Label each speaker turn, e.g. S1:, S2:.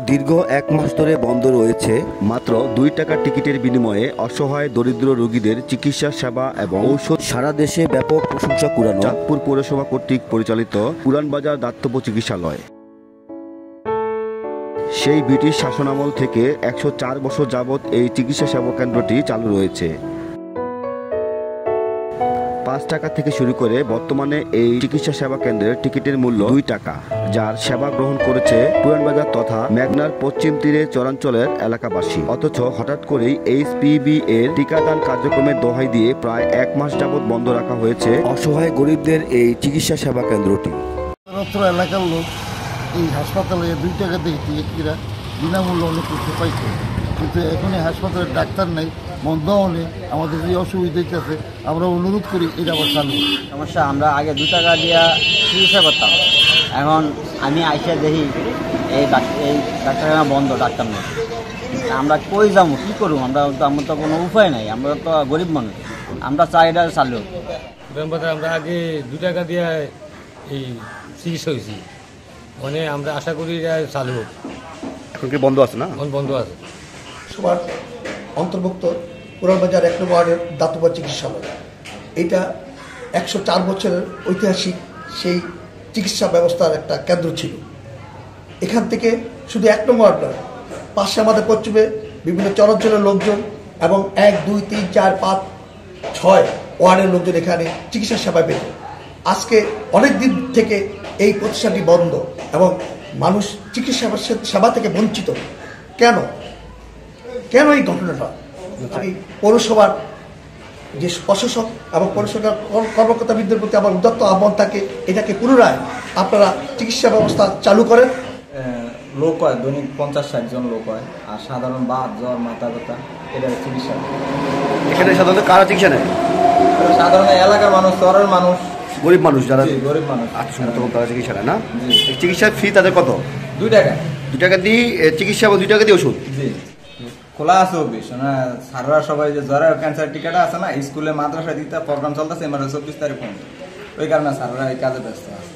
S1: দীর্ঘ ১ মাস ধরে বন্ধ রয়েছে মাত্র ২ টাকার টিকিটের বিনিময়ে অসহায় দরিদ্র রোগীদের চিকিৎসা সেবা এবং ঔষধ। সারা দেশে ব্যাপক প্রশংসা কুড়ানো চাঁদপুর পৌরসভা কর্তৃক পরিচালিত পুরানবাজার দাতব্য চিকিৎসালয়। সেই ব্রিটিশ শাসনামল থেকে ১০৪ বছর যাবৎ এই চিকিৎসা সেবা কেন্দ্রটি চালু রয়েছে। ৫ টাকা থেকে শুরু করে বর্তমানে এই চিকিৎসা সেবা কেন্দ্রের টিকিটের মূল্য ২ টাকা, যার সেবা গ্রহণ করেছে পুরানবাজার তথা মেঘনার পশ্চিম তীরে চরাঞ্চলের এলাকাবাসী। অথচ হঠাৎ করেই HPV এর টিকাদান কার্যক্রমের দোহাই দিয়ে প্রায় ১ মাস যাবৎ বন্ধ রাখা হয়েছে অসহায় গরিবদের এই চিকিৎসা সেবা কেন্দ্রটি।
S2: এলাকার লোক এই হাসপাতালে ২ টাকা দিয়ে টিকিটরা বিনামূল্যে অনেক করতে পাইছে, কিন্তু এখন এই হাসপাতালে ডাক্তার নেই, বন্ধ হলে আমাদের যে অসুবিধা আছে আমরা অনুরোধ করি এটা আবার চালু।
S3: সমস্যা আমরা আগে ২ টাকা দিয়া চিকিৎসা করতাম, এখন আমি আইসা দেখি এই ডাক্তারখানা বন্ধ, ডাক্তার নেই। আমরা কই যাবো, কী করবো? আমরা তো কোনো উপায় নাই, আমরা তো গরিব মানুষ, আমরা চাই এটা চালু।
S4: আমরা আগে ২ টাকা দিয়ে এই চিকিৎসা হয়েছি, মানে আমরা আশা করি চালু হোক।
S1: এখন কি বন্ধ আছে? না,
S4: এখন বন্ধ আছে।
S5: সবার অন্তর্ভুক্ত পুরানবাজার ১ নম্বর ওয়ার্ডের দাতব্য চিকিৎসালয়, এটা ১০৪ বছরের ঐতিহাসিক সেই চিকিৎসা ব্যবস্থার একটা কেন্দ্র ছিল। এখান থেকে শুধু ১ নম্বর ওয়ার্ড নয়, পাশে আমাদের পশ্চিমে বিভিন্ন চরাঞ্চলের লোকজন এবং ১, ২, ৩, ৪, ৫, ৬ ওয়ার্ডের লোকজন এখানে চিকিৎসা সেবা পেত। আজকে অনেক দিন থেকে এই প্রতিষ্ঠানটি বন্ধ এবং মানুষ চিকিৎসা সেবা থেকে বঞ্চিত। কেন এই ঘটনাটা? আমি পৌরসভার যে প্রশাসক এবং পৌরসভার কর্মকর্তাবৃন্দের প্রতি আমার উদাত্ত আহ্বান থাকে, এটাকে পুনরায় আপনারা চিকিৎসা ব্যবস্থা চালু করেন।
S6: লোক হয় দৈনিক ৫০-৬০ জন লোক হয়, আর সাধারণ বাত জ্বর মাথা ব্যথা এটা চিকিৎসা।
S1: এখানে সাধারণত কারা চিকিৎসা নেয়?
S6: সাধারণ এলাকার মানুষ, শহরের মানুষ,
S1: গরিব মানুষ, যারা
S6: গরিব মানুষ
S1: তারা চিকিৎসা নেয়। না, চিকিৎসার ফি তাদের কত?
S6: ২ টাকা।
S1: ২ টাকা দিয়ে চিকিৎসা এবং ২ টাকা দিয়ে ওষুধ।
S6: জি, খোলা আছে অফিস। স্যাররা সবাই যে জ্বরের ক্যান্সার টিকাটা আছে না, স্কুলে মাদ্রাসায় দিতে প্রোগ্রাম চলতেছে, এবার ২৪ তারিখ পর্যন্ত, ওই কারণে স্যাররা এই কাজে ব্যস্ত আছে।